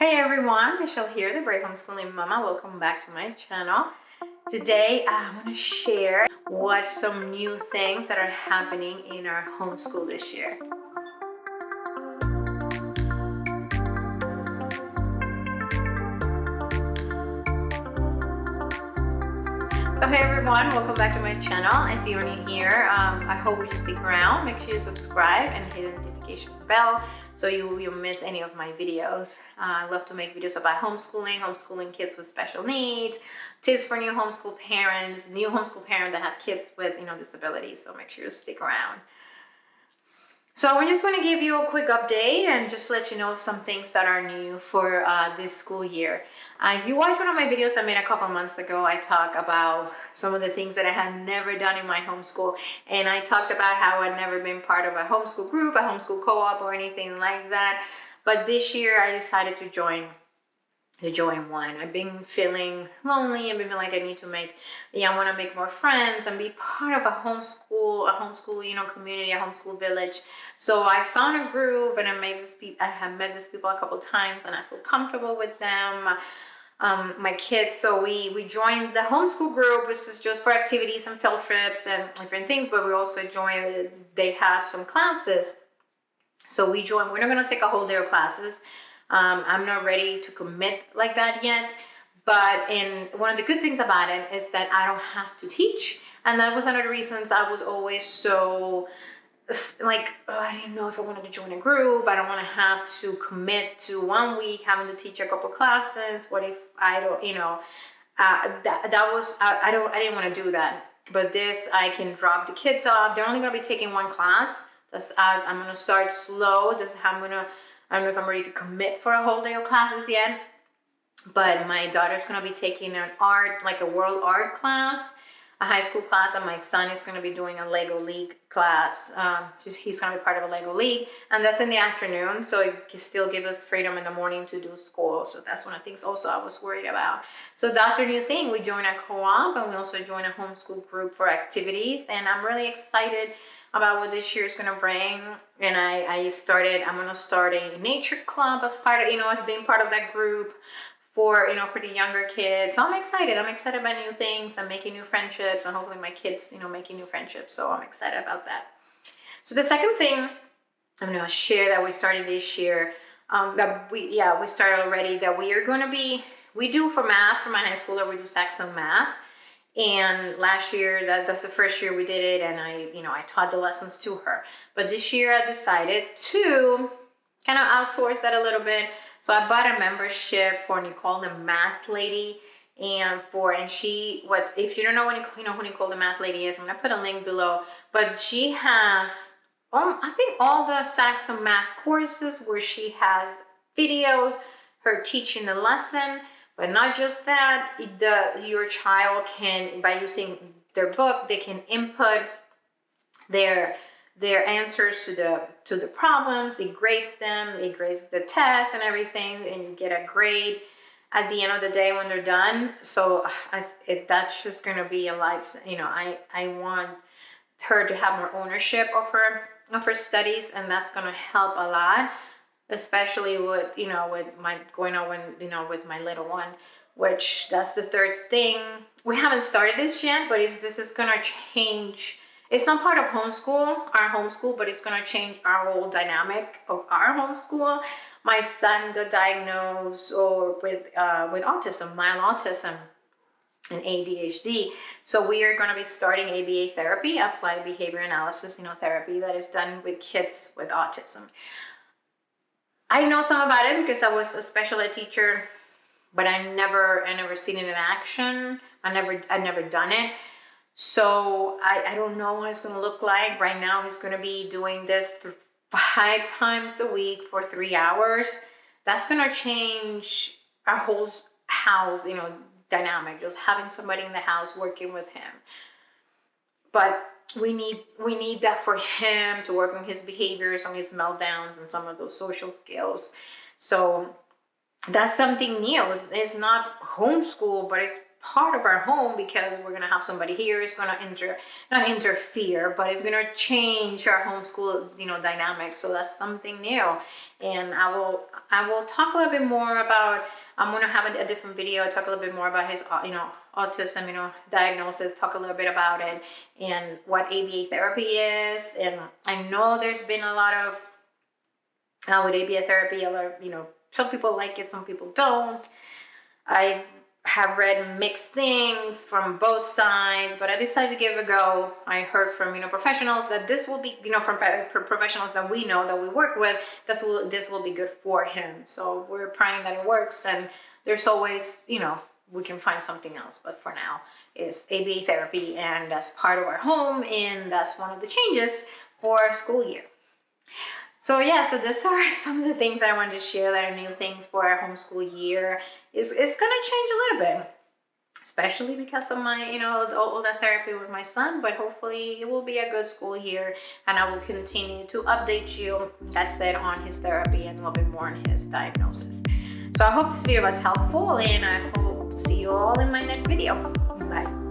Hey everyone, Michelle here, the Brave Homeschooling Mama. Welcome back to my channel. Today I want to share what some new things that are happening in our homeschool this year. So hey everyone, welcome back to my channel. If you're new here, I hope you stick around. Make sure you subscribe and hit the notification bell so you won't miss any of my videos. I love to make videos about homeschooling kids with special needs, tips for new homeschool parents that have kids with disabilities. So make sure you stick around. So I just want to give you a quick update and just let you know some things that are new for this school year. If you watched one of my videos I made a couple months ago, I talked about some of the things that I had never done in my homeschool. And I talked about how I'd never been part of a homeschool group, a homeschool co-op or anything like that. But this year I decided to join one. I've been feeling lonely. I've been feeling like I need to I want to make more friends and be part of a homeschool community, a homeschool village. So I found a group and I have met these people a couple times and I feel comfortable with them. My kids, so we joined the homeschool group. This is just for activities and field trips and different things, but we also joined, they have some classes. So we joined. We're not going to take a whole day of classes. I'm not ready to commit like that yet, but one of the good things about it is that I don't have to teach, and that was one of the reasons I was always so like, I didn't know if I wanted to join a group. I don't want to have to commit to 1 week having to teach a couple classes. What if I don't, I didn't want to do that. But this, I can drop the kids off. They're only going to be taking one class. I'm going to start slow. I don't know if I'm ready to commit for a whole day of classes yet, but my daughter's going to be taking an art, like a world art class, a high school class, and my son is going to be doing a Lego League class. He's going to be part of a Lego League, and that's in the afternoon, so it can still give us freedom in the morning to do school. So that's one of the things also I was worried about. So that's a new thing. We join a co-op, and we also join a homeschool group for activities, and I'm really excited about what this year is going to bring. And I'm going to start a nature club as part of, as being part of that group for the younger kids. So I'm excited about new things and making new friendships, and hopefully my kids, making new friendships. So I'm excited about that. So the second thing I'm going to share that we started this year, we started already, that we do for math, for my high schooler, we do Saxon math. And last year, that's the first year we did it, and I taught the lessons to her. But this year I decided to kind of outsource that a little bit. So I bought a membership for Nicole, the math lady, if you don't know who Nicole the math lady is, I'm gonna put a link below. But she has, I think, all the Saxon math courses where she has videos, her teaching the lesson. But not just that, your child can, by using their book, they can input their answers to the problems. It grades them, it grades the test and everything, and you get a grade at the end of the day when they're done. So that's just going to be a life. I want her to have more ownership of her studies, and that's going to help a lot. Especially with my with my little one, which that's the third thing. We haven't started this yet, but this is gonna change. It's not part of our homeschool, but it's gonna change our whole dynamic of our homeschool. My son got diagnosed with autism, mild autism, and ADHD. So we are going to be starting ABA therapy, applied behavior analysis, therapy that is done with kids with autism. I know some about it because I was a special ed teacher, but I never seen it in action. I never done it. So I don't know what it's going to look like. Right now, he's going to be doing this 5 times a week for 3 hours. That's going to change our whole house, dynamic, just having somebody in the house working with him. But we need that for him to work on his behaviors, on his meltdowns, and some of those social skills. So that's something new. It's not homeschool, but it's part of our home, because we're gonna have somebody here. It's gonna not interfere, but it's gonna change our homeschool, dynamic. So that's something new, and I will talk a little bit more about. I'm gonna have a different video, talk a little bit more about his, autism, diagnosis, talk a little bit about it and what ABA therapy is. And I know there's been a lot of with ABA therapy, a lot of, some people like it, some people don't. I have read mixed things from both sides, but I decided to give it a go. I heard from professionals that this will be, from professionals that we know, that we work with, this will be good for him. So we're praying that it works, and there's always, we can find something else. But for now, it's ABA therapy, and that's part of our home, and that's one of the changes for our school year. So yeah, so these are some of the things that I wanted to share that are new things for our homeschool year. It's going to change a little bit, especially because of my, all the therapy with my son, but hopefully it will be a good school year, and I will continue to update you, as I said, on his therapy and a little bit more on his diagnosis. So I hope this video was helpful, and I hope to see you all in my next video. Bye.